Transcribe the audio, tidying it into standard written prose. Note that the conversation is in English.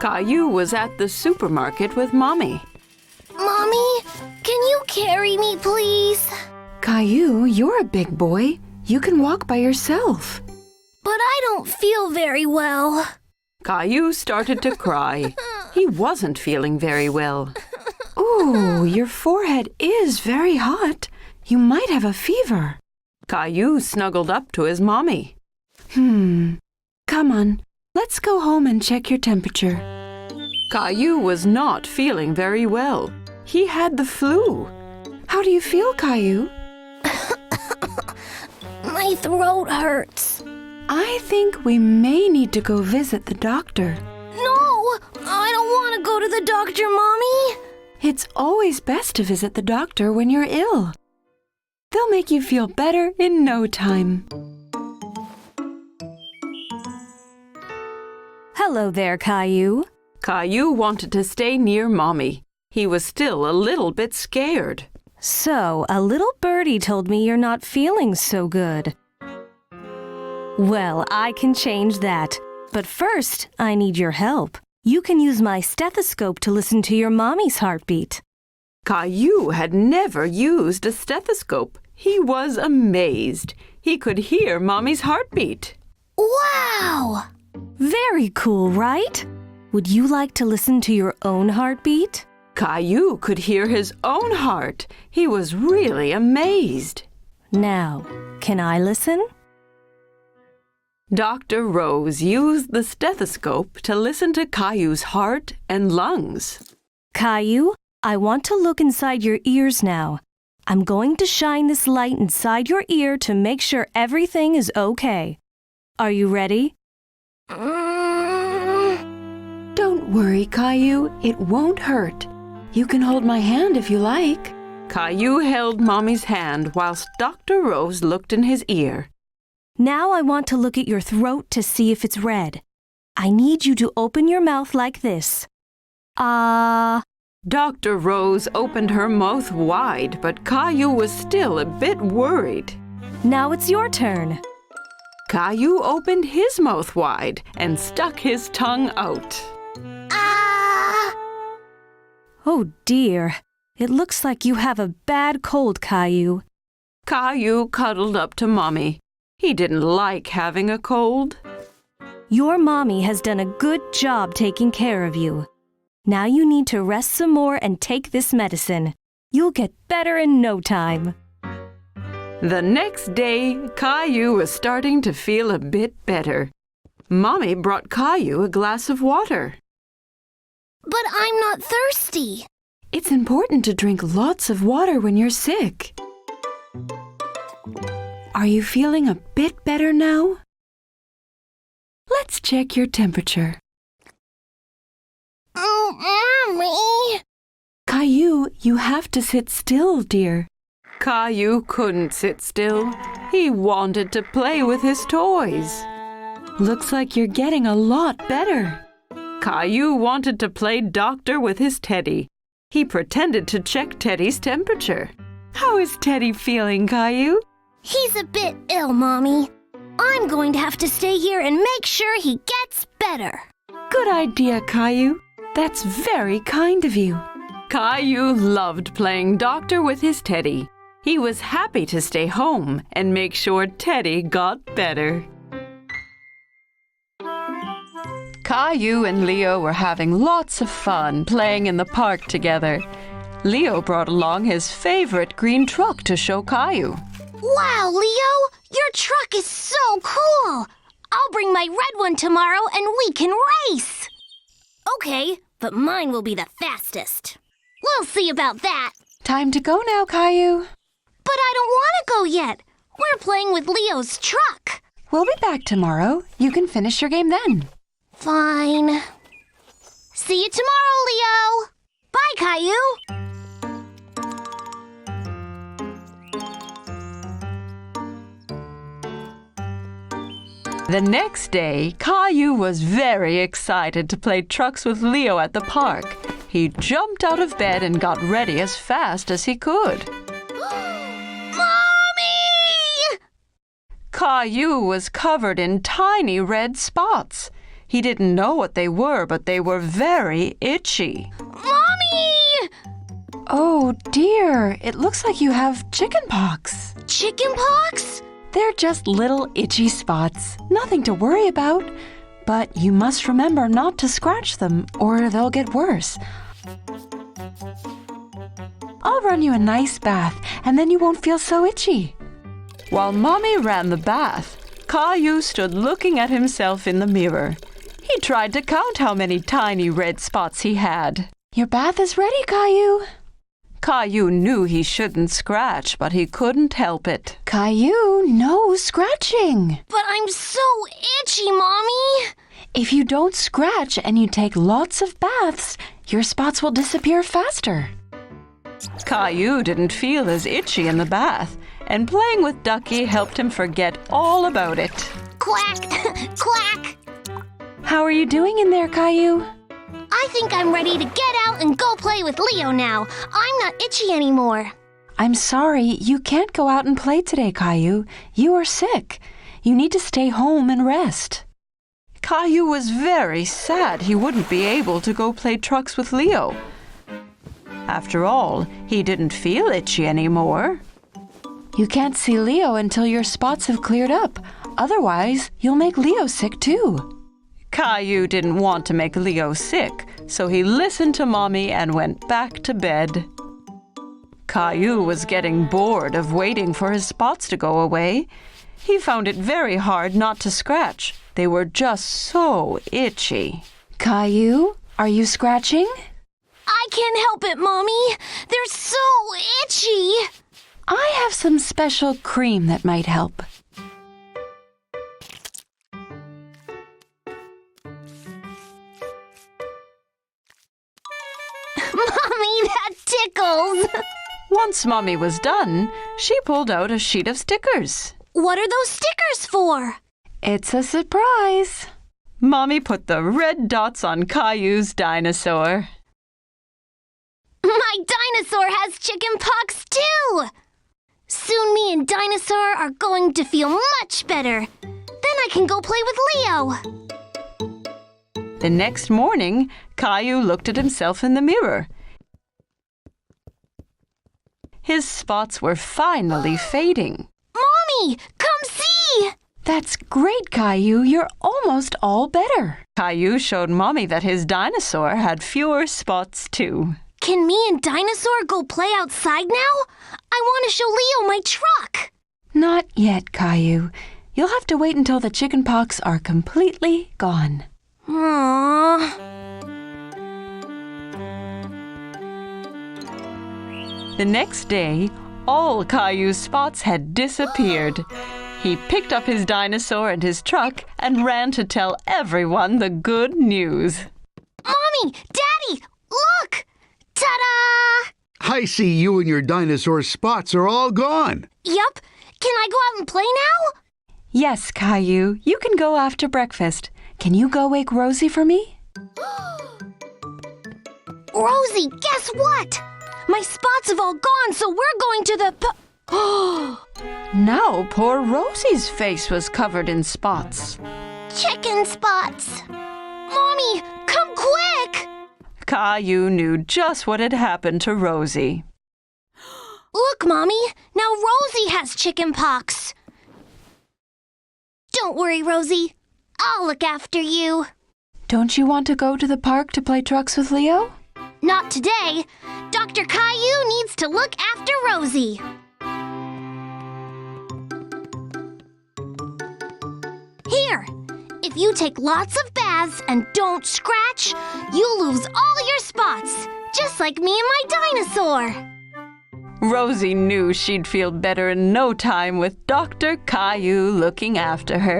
Caillou was at the supermarket with Mommy. Mommy, can you carry me, please? Caillou, you're a big boy. You can walk by yourself. But I don't feel very well. Caillou started to cry. He wasn't feeling very well. Ooh, your forehead is very hot. You might have a fever. Caillou snuggled up to his mommy. Come on, let's go home and check your temperature. Caillou was not feeling very well. He had the flu. How do you feel, Caillou? My throat hurts. I think we may need to go visit the doctor. No, I don't want to go to the doctor, Mommy. It's always best to visit the doctor when you're ill. They'll make you feel better in no time. Hello there, Caillou. Caillou wanted to stay near Mommy. He was still a little bit scared. So, a little birdie told me you're not feeling so good. Well, I can change that. But first, I need your help. You can use my stethoscope to listen to your mommy's heartbeat. Caillou had never used a stethoscope. He was amazed. He could hear Mommy's heartbeat. Wow! Very cool, right? Would you like to listen to your own heartbeat? Caillou could hear his own heart. He was really amazed. Now, can I listen? Dr. Rose used the stethoscope to listen to Caillou's heart and lungs. Caillou, I want to look inside your ears now. I'm going to shine this light inside your ear to make sure everything is okay. Are you ready? Don't worry, Caillou. It won't hurt. You can hold my hand if you like. Caillou held Mommy's hand whilst Dr. Rose looked in his ear. Now I want to look at your throat to see if it's red. I need you to open your mouth like this. Dr. Rose opened her mouth wide, but Caillou was still a bit worried. Now it's your turn. Caillou opened his mouth wide and stuck his tongue out. Oh dear, it looks like you have a bad cold, Caillou. Caillou cuddled up to Mommy. He didn't like having a cold. Your mommy has done a good job taking care of you. Now you need to rest some more and take this medicine. You'll get better in no time. The next day, Caillou was starting to feel a bit better. Mommy brought Caillou a glass of water. But I'm not thirsty. It's important to drink lots of water when you're sick. Are you feeling a bit better now? Let's check your temperature. Mommy! Caillou, you have to sit still, dear. Caillou couldn't sit still. He wanted to play with his toys. Looks like you're getting a lot better. Caillou wanted to play doctor with his Teddy. He pretended to check Teddy's temperature. How is Teddy feeling, Caillou? He's a bit ill, Mommy. I'm going to have to stay here and make sure he gets better. Good idea, Caillou. That's very kind of you. Caillou loved playing doctor with his Teddy. He was happy to stay home and make sure Teddy got better. Caillou and Leo were having lots of fun playing in the park together. Leo brought along his favorite green truck to show Caillou. Wow, Leo! Your truck is so cool! I'll bring my red one tomorrow and we can race! Okay, but mine will be the fastest. We'll see about that. Time to go now, Caillou. But I don't want to go yet. We're playing with Leo's truck. We'll be back tomorrow. You can finish your game then. Fine. See you tomorrow, Leo. Bye, Caillou. The next day, Caillou was very excited to play trucks with Leo at the park. He jumped out of bed and got ready as fast as he could. Mommy! Caillou was covered in tiny red spots. He didn't know what they were, but they were very itchy. Mommy! Oh dear, it looks like you have chickenpox. Chickenpox? They're just little itchy spots, nothing to worry about. But you must remember not to scratch them or they'll get worse. I'll run you a nice bath and then you won't feel so itchy. While Mommy ran the bath, Caillou stood looking at himself in the mirror. He tried to count how many tiny red spots he had. Your bath is ready, Caillou. Caillou knew he shouldn't scratch, but he couldn't help it. Caillou, no scratching. But I'm so itchy, Mommy. If you don't scratch and you take lots of baths, your spots will disappear faster. Caillou didn't feel as itchy in the bath, and playing with Ducky helped him forget all about it. Quack! Quack! How are you doing in there, Caillou? I think I'm ready to get out and go play with Leo now. I'm not itchy anymore. I'm sorry, you can't go out and play today, Caillou. You are sick. You need to stay home and rest. Caillou was very sad he wouldn't be able to go play trucks with Leo. After all, he didn't feel itchy anymore. You can't see Leo until your spots have cleared up. Otherwise, you'll make Leo sick too. Caillou didn't want to make Leo sick, so he listened to Mommy and went back to bed. Caillou was getting bored of waiting for his spots to go away. He found it very hard not to scratch. They were just so itchy. Caillou, are you scratching? I can't help it, Mommy. They're so itchy. I have some special cream that might help. Mommy, that tickles. Once Mommy was done, she pulled out a sheet of stickers. What are those stickers for? It's a surprise. Mommy put the red dots on Caillou's dinosaur. My dinosaur has chickenpox too. Soon me and Dinosaur are going to feel much better. Then I can go play with Leo. The next morning, Caillou looked at himself in the mirror. His spots were finally fading. Mommy, come see! That's great, Caillou. You're almost all better. Caillou showed Mommy that his dinosaur had fewer spots too. Can me and Dinosaur go play outside now? I want to show Leo my truck. Not yet, Caillou. You'll have to wait until the chickenpox are completely gone. Aww. The next day, all Caillou's spots had disappeared. He picked up his dinosaur and his truck and ran to tell everyone the good news. Mommy, Daddy, look! Ta-da! I see you and your dinosaur spots are all gone. Yup. Can I go out and play now? Yes, Caillou. You can go after breakfast. Can you go wake Rosie for me? Rosie, guess what? My spots have all gone, so we're going to the Now poor Rosie's face was covered in spots. chicken spots. Mommy, come quick! Caillou knew just what had happened to Rosie. Look, Mommy, now Rosie has chickenpox. Don't worry, Rosie. I'll look after you. Don't you want to go to the park to play trucks with Leo? Not today. Dr. Caillou needs to look after Rosie. Here, if you take lots of baths and don't scratch, you'll lose all your spots, just like me and my dinosaur. Rosie knew she'd feel better in no time with Dr. Caillou looking after her.